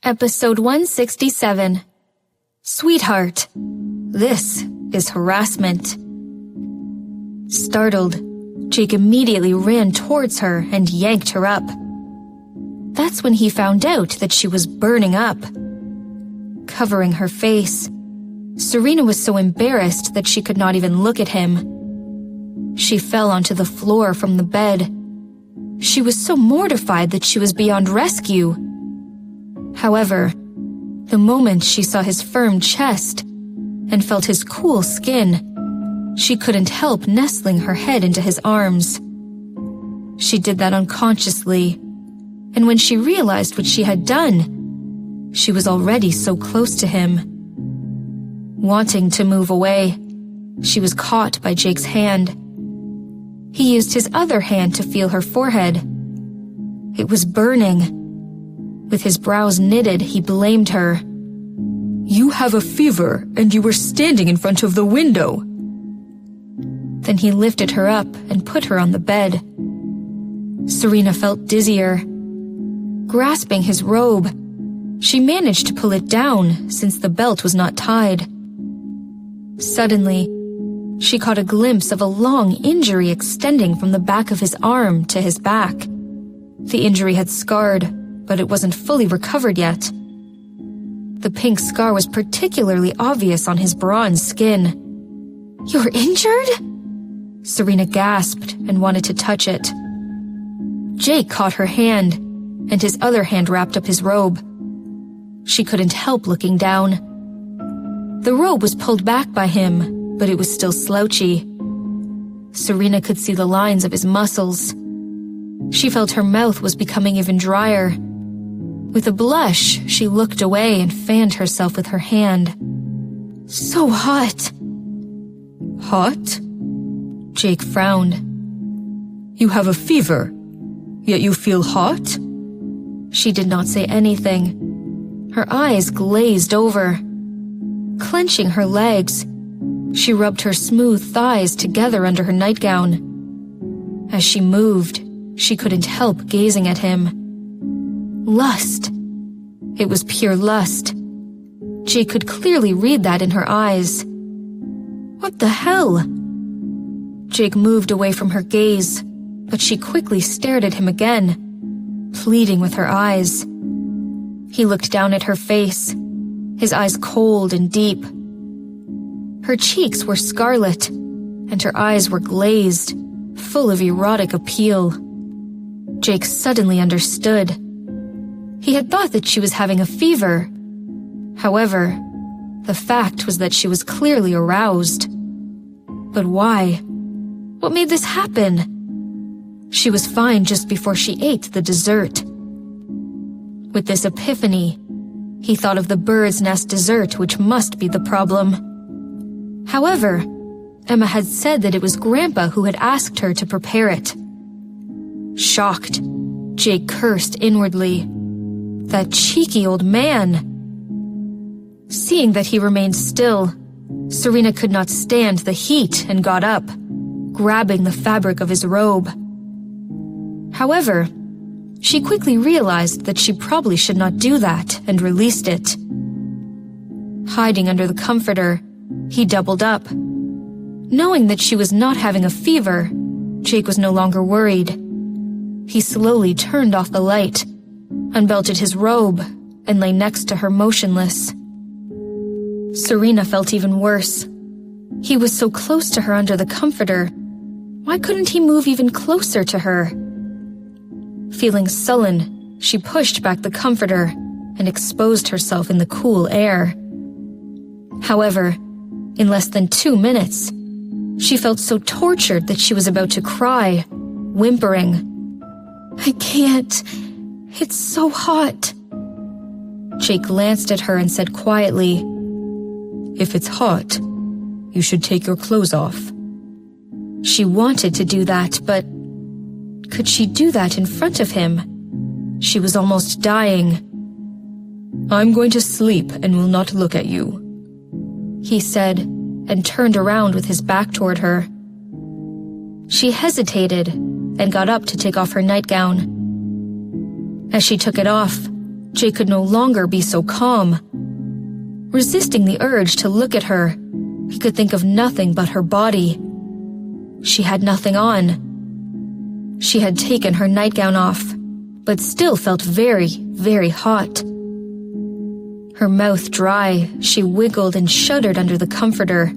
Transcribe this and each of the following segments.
Episode 167. Sweetheart, this is harassment. Startled, Jake immediately ran towards her and yanked her up. That's when he found out that she was burning up. Covering her face, Serena was so embarrassed that she could not even look at him. She fell onto the floor from the bed. She was so mortified that she was beyond rescue. However, the moment she saw his firm chest and felt his cool skin, she couldn't help nestling her head into his arms. She did that unconsciously, and when she realized what she had done, she was already so close to him. Wanting to move away, she was caught by Jake's hand. He used his other hand to feel her forehead. It was burning. With his brows knitted, he blamed her. You have a fever, and you were standing in front of the window. Then he lifted her up and put her on the bed. Serena felt dizzier. Grasping his robe, she managed to pull it down since the belt was not tied. Suddenly, she caught a glimpse of a long injury extending from the back of his arm to his back. The injury had scarred, but it wasn't fully recovered yet. The pink scar was particularly obvious on his bronze skin. You're injured? Serena gasped and wanted to touch it. Jake caught her hand, and his other hand wrapped up his robe. She couldn't help looking down. The robe was pulled back by him, but it was still slouchy. Serena could see the lines of his muscles. She felt her mouth was becoming even drier. With a blush, she looked away and fanned herself with her hand. So hot. Hot? Jake frowned. You have a fever, yet you feel hot? She did not say anything. Her eyes glazed over. Clenching her legs, she rubbed her smooth thighs together under her nightgown. As she moved, she couldn't help gazing at him. Lust. It was pure lust. Jake could clearly read that in her eyes. What the hell? Jake moved away from her gaze, but she quickly stared at him again, pleading with her eyes. He looked down at her face, his eyes cold and deep. Her cheeks were scarlet, and her eyes were glazed, full of erotic appeal. Jake suddenly understood. He had thought that she was having a fever. However, the fact was that she was clearly aroused. But why? What made this happen? She was fine just before she ate the dessert. With this epiphany, he thought of the bird's nest dessert, which must be the problem. However, Emma had said that it was Grandpa who had asked her to prepare it. Shocked, Jake cursed inwardly. That cheeky old man! Seeing that he remained still, Serena could not stand the heat and got up, grabbing the fabric of his robe. However, she quickly realized that she probably should not do that and released it. Hiding under the comforter, he doubled up. Knowing that she was not having a fever, Jake was no longer worried. He slowly turned off the light, unbelted his robe, and lay next to her motionless. Serena felt even worse. He was so close to her under the comforter. Why couldn't he move even closer to her? Feeling sullen, she pushed back the comforter and exposed herself in the cool air. However, in less than 2 minutes, she felt so tortured that she was about to cry, whimpering. I can't. It's so hot. Jake glanced at her and said quietly, If it's hot, you should take your clothes off. She wanted to do that, but could she do that in front of him? She was almost dying. I'm going to sleep and will not look at you, he said, and turned around with his back toward her. She hesitated and got up to take off her nightgown. As she took it off, Jake could no longer be so calm. Resisting the urge to look at her, he could think of nothing but her body. She had nothing on. She had taken her nightgown off, but still felt very, very hot. Her mouth dry, she wiggled and shuddered under the comforter.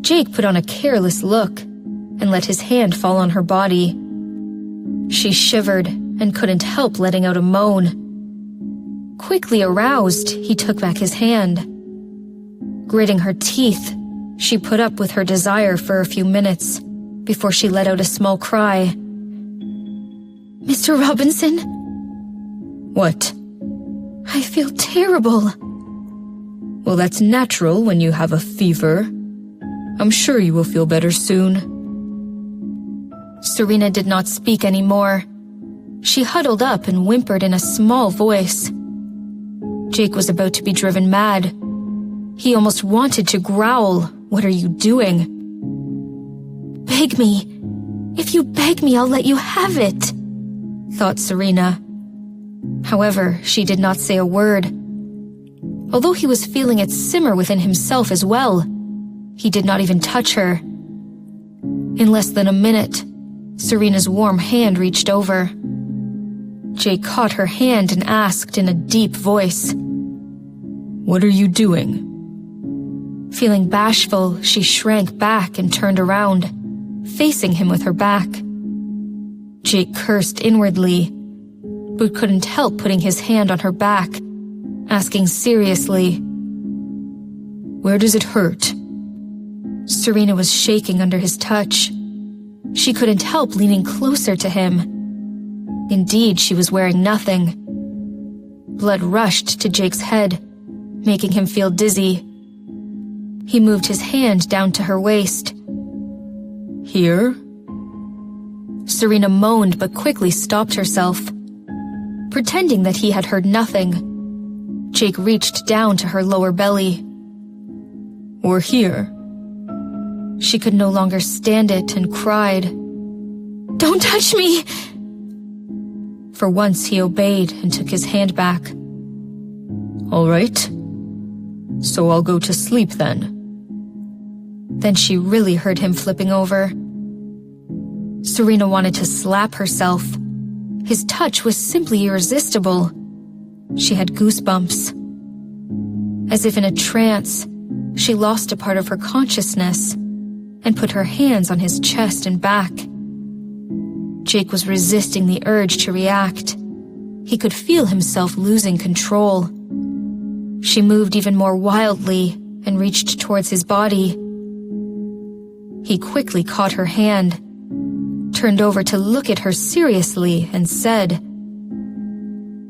Jake put on a careless look and let his hand fall on her body. She shivered and couldn't help letting out a moan. Quickly aroused, he took back his hand. Gritting her teeth, she put up with her desire for a few minutes before she let out a small cry. Mr. Robinson? What? I feel terrible. Well, that's natural when you have a fever. I'm sure you will feel better soon. Serena did not speak anymore. She huddled up and whimpered in a small voice. Jake was about to be driven mad. He almost wanted to growl, "What are you doing?" Beg me. If you beg me, I'll let you have it, thought Serena. However, she did not say a word. Although he was feeling it simmer within himself as well, he did not even touch her. In less than a minute, Serena's warm hand reached over. Jake caught her hand and asked in a deep voice, "What are you doing?" Feeling bashful, she shrank back and turned around, facing him with her back. Jake cursed inwardly, but couldn't help putting his hand on her back, asking seriously, "Where does it hurt?" Serena was shaking under his touch. She couldn't help leaning closer to him. Indeed, she was wearing nothing. Blood rushed to Jake's head, making him feel dizzy. He moved his hand down to her waist. "Here?" Serena moaned but quickly stopped herself. Pretending that he had heard nothing, Jake reached down to her lower belly. "Or here?" She could no longer stand it and cried, "Don't touch me!" For once he obeyed and took his hand back. "All right. So I'll go to sleep then." Then she really heard him flipping over. Serena wanted to slap herself. His touch was simply irresistible. She had goosebumps. As if in a trance, she lost a part of her consciousness and put her hands on his chest and back. Jake was resisting the urge to react. He could feel himself losing control. She moved even more wildly and reached towards his body. He quickly caught her hand, turned over to look at her seriously, and said,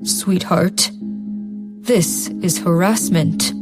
"Sweetheart, this is harassment."